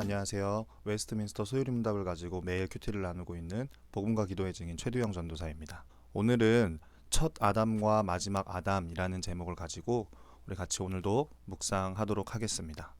안녕하세요. 웨스트민스터 소유림답을 가지고 매일 큐티를 나누고 있는 복음과 기도의 증인 최두영 전도사입니다. 오늘은 첫 아담과 마지막 아담이라는 제목을 가지고 우리 같이 오늘도 묵상하도록 하겠습니다.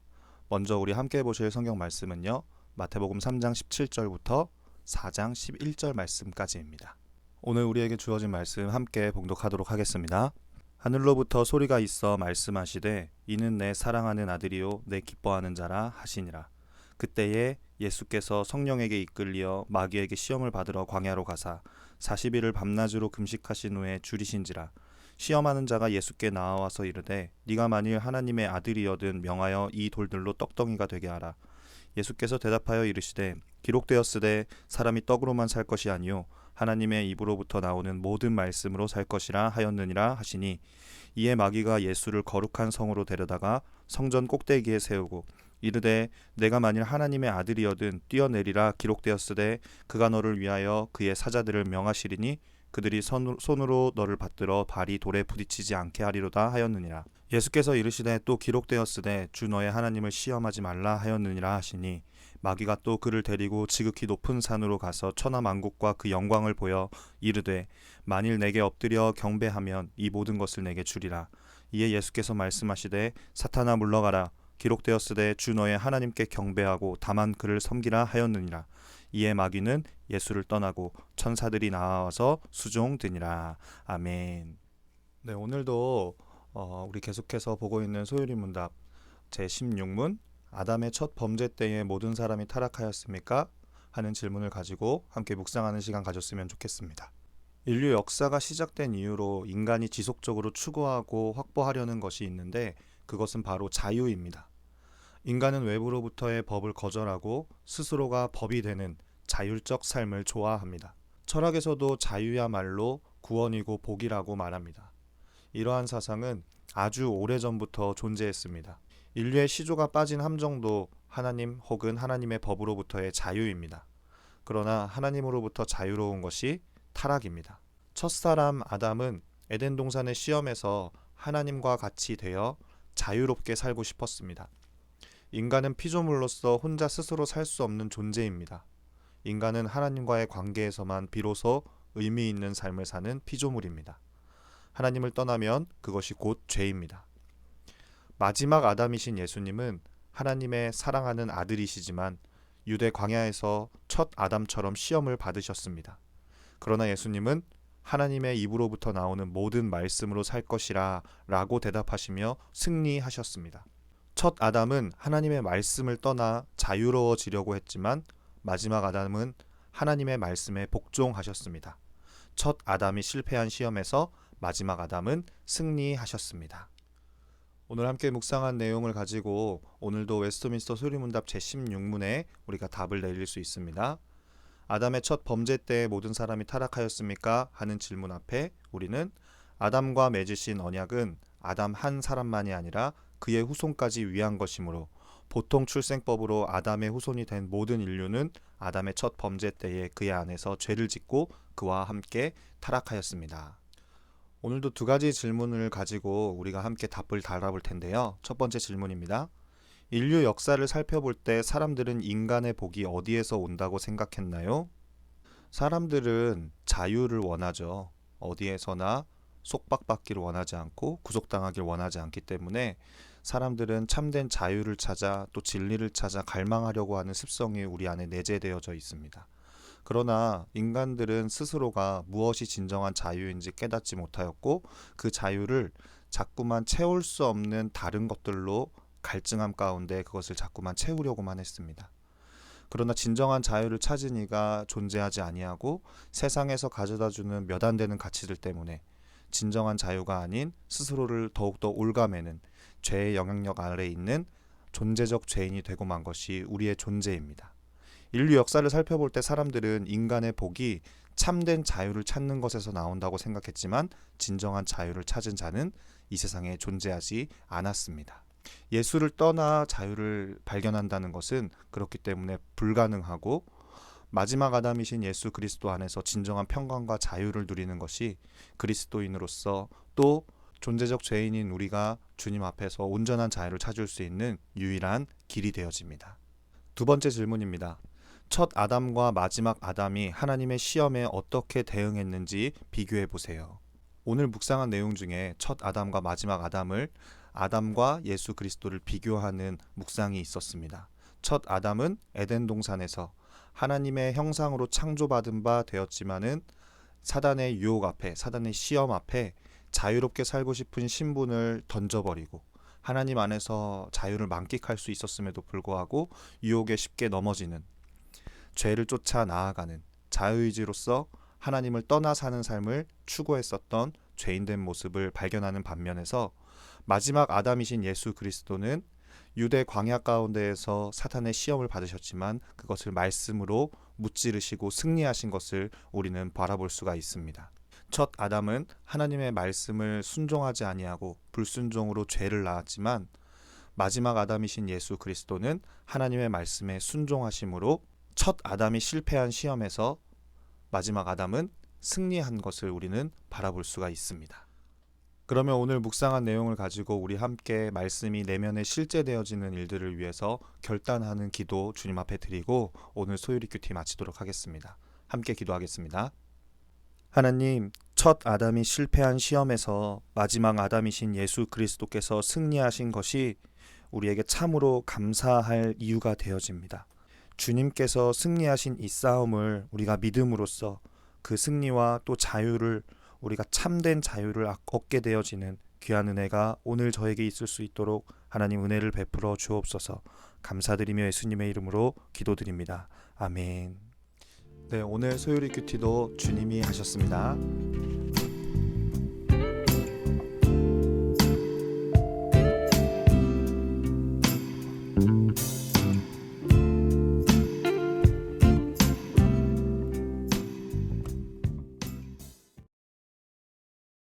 먼저 우리 함께 보실 성경 말씀은요, 마태복음 3장 17절부터 4장 11절 말씀까지입니다. 오늘 우리에게 주어진 말씀 함께 봉독하도록 하겠습니다. 하늘로부터 소리가 있어 말씀하시되 이는 내 사랑하는 아들이요 내 기뻐하는 자라 하시니라. 그때에 예수께서 성령에게 이끌리어 마귀에게 시험을 받으러 광야로 가사 40일을 밤낮으로 금식하신 후에 줄이신지라. 시험하는 자가 예수께 나와서 이르되 네가 만일 하나님의 아들이여든 명하여 이 돌들로 떡덩이가 되게 하라. 예수께서 대답하여 이르시되 기록되었으되 사람이 떡으로만 살 것이 아니요 하나님의 입으로부터 나오는 모든 말씀으로 살 것이라 하였느니라 하시니, 이에 마귀가 예수를 거룩한 성으로 데려다가 성전 꼭대기에 세우고 이르되 내가 만일 하나님의 아들이여든 뛰어내리라. 기록되었으되 그가 너를 위하여 그의 사자들을 명하시리니 그들이 손으로 너를 받들어 발이 돌에 부딪히지 않게 하리로다 하였느니라. 예수께서 이르시되 또 기록되었으되 주 너의 하나님을 시험하지 말라 하였느니라 하시니, 마귀가 또 그를 데리고 지극히 높은 산으로 가서 천하 만국과 그 영광을 보여 이르되 만일 내게 엎드려 경배하면 이 모든 것을 내게 주리라. 이에 예수께서 말씀하시되 사탄아 물러가라. 기록되었으되 주 너의 하나님께 경배하고 다만 그를 섬기라 하였느니라. 이에 마귀는 예수를 떠나고 천사들이 나와서 수종드니라. 아멘. 네, 오늘도 우리 계속해서 보고 있는 소유리 문답 제16문, 아담의 첫 범죄 때에 모든 사람이 타락하였습니까? 하는 질문을 가지고 함께 묵상하는 시간 가졌으면 좋겠습니다. 인류 역사가 시작된 이후로 인간이 지속적으로 추구하고 확보하려는 것이 있는데, 그것은 바로 자유입니다. 인간은 외부로부터의 법을 거절하고 스스로가 법이 되는 자율적 삶을 좋아합니다. 철학에서도 자유야말로 구원이고 복이라고 말합니다. 이러한 사상은 아주 오래전부터 존재했습니다. 인류의 시조가 빠진 함정도 하나님 혹은 하나님의 법으로부터의 자유입니다. 그러나 하나님으로부터 자유로운 것이 타락입니다. 첫사람 아담은 에덴 동산의 시험에서 하나님과 같이 되어 자유롭게 살고 싶었습니다. 인간은 피조물로서 혼자 스스로 살 수 없는 존재입니다. 인간은 하나님과의 관계에서만 비로소 의미 있는 삶을 사는 피조물입니다. 하나님을 떠나면 그것이 곧 죄입니다. 마지막 아담이신 예수님은 하나님의 사랑하는 아들이시지만 유대 광야에서 첫 아담처럼 시험을 받으셨습니다. 그러나 예수님은 하나님의 입으로부터 나오는 모든 말씀으로 살 것이라 라고 대답하시며 승리하셨습니다. 첫 아담은 하나님의 말씀을 떠나 자유로워지려고 했지만 마지막 아담은 하나님의 말씀에 복종하셨습니다. 첫 아담이 실패한 시험에서 마지막 아담은 승리하셨습니다. 오늘 함께 묵상한 내용을 가지고 오늘도 웨스트민스터 소리문답 제16문에 우리가 답을 내릴 수 있습니다. 아담의 첫 범죄 때 모든 사람이 타락하였습니까? 하는 질문 앞에 우리는 아담과 맺으신 언약은 아담 한 사람만이 아니라 그의 후손까지 위한 것이므로 보통 출생법으로 아담의 후손이 된 모든 인류는 아담의 첫 범죄 때에 그의 안에서 죄를 짓고 그와 함께 타락하였습니다. 오늘도 두 가지 질문을 가지고 우리가 함께 답을 달아볼 텐데요. 첫 번째 질문입니다. 인류 역사를 살펴볼 때 사람들은 인간의 복이 어디에서 온다고 생각했나요? 사람들은 자유를 원하죠. 어디에서나 속박받기를 원하지 않고 구속당하기를 원하지 않기 때문에 사람들은 참된 자유를 찾아 또 진리를 찾아 갈망하려고 하는 습성이 우리 안에 내재되어져 있습니다. 그러나 인간들은 스스로가 무엇이 진정한 자유인지 깨닫지 못하였고 그 자유를 자꾸만 채울 수 없는 다른 것들로 갈증함 가운데 그것을 자꾸만 채우려고만 했습니다. 그러나 진정한 자유를 찾은 이가 존재하지 아니하고 세상에서 가져다주는 몇 안 되는 가치들 때문에 진정한 자유가 아닌 스스로를 더욱더 올가매는 죄의 영향력 아래에 있는 존재적 죄인이 되고 만 것이 우리의 존재입니다. 인류 역사를 살펴볼 때 사람들은 인간의 복이 참된 자유를 찾는 것에서 나온다고 생각했지만 진정한 자유를 찾은 자는 이 세상에 존재하지 않았습니다. 예수를 떠나 자유를 발견한다는 것은 그렇기 때문에 불가능하고, 마지막 아담이신 예수 그리스도 안에서 진정한 평강과 자유를 누리는 것이 그리스도인으로서 또 존재적 죄인인 우리가 주님 앞에서 온전한 자유를 찾을 수 있는 유일한 길이 되어집니다. 두 번째 질문입니다. 첫 아담과 마지막 아담이 하나님의 시험에 어떻게 대응했는지 비교해 보세요. 오늘 묵상한 내용 중에 첫 아담과 마지막 아담과 예수 그리스도를 비교하는 묵상이 있었습니다. 첫 아담은 에덴 동산에서 하나님의 형상으로 창조받은 바 되었지만은 사단의 유혹 앞에, 사단의 시험 앞에 자유롭게 살고 싶은 신분을 던져버리고 하나님 안에서 자유를 만끽할 수 있었음에도 불구하고 유혹에 쉽게 넘어지는, 죄를 쫓아 나아가는, 자유의지로서 하나님을 떠나 사는 삶을 추구했었던 죄인된 모습을 발견하는 반면에서 마지막 아담이신 예수 그리스도는 유대 광야 가운데에서 사탄의 시험을 받으셨지만 그것을 말씀으로 무찌르시고 승리하신 것을 우리는 바라볼 수가 있습니다. 첫 아담은 하나님의 말씀을 순종하지 아니하고 불순종으로 죄를 낳았지만 마지막 아담이신 예수 그리스도는 하나님의 말씀에 순종하심으로 첫 아담이 실패한 시험에서 마지막 아담은 승리한 것을 우리는 바라볼 수가 있습니다. 그러면 오늘 묵상한 내용을 가지고 우리 함께 말씀이 내면에 실제되어지는 일들을 위해서 결단하는 기도 주님 앞에 드리고 오늘 소유리 큐티 마치도록 하겠습니다. 함께 기도하겠습니다. 하나님, 첫 아담이 실패한 시험에서 마지막 아담이신 예수 그리스도께서 승리하신 것이 우리에게 참으로 감사할 이유가 되어집니다. 주님께서 승리하신 이 싸움을 우리가 믿음으로써 그 승리와 또 자유를, 우리가 참된 자유를 얻게 되어지는 귀한 은혜가 오늘 저에게 있을 수 있도록 하나님 은혜를 베풀어 주옵소서. 감사드리며 예수님의 이름으로 기도드립니다. 아멘. 네, 오늘 소유리 큐티도 주님이 하셨습니다.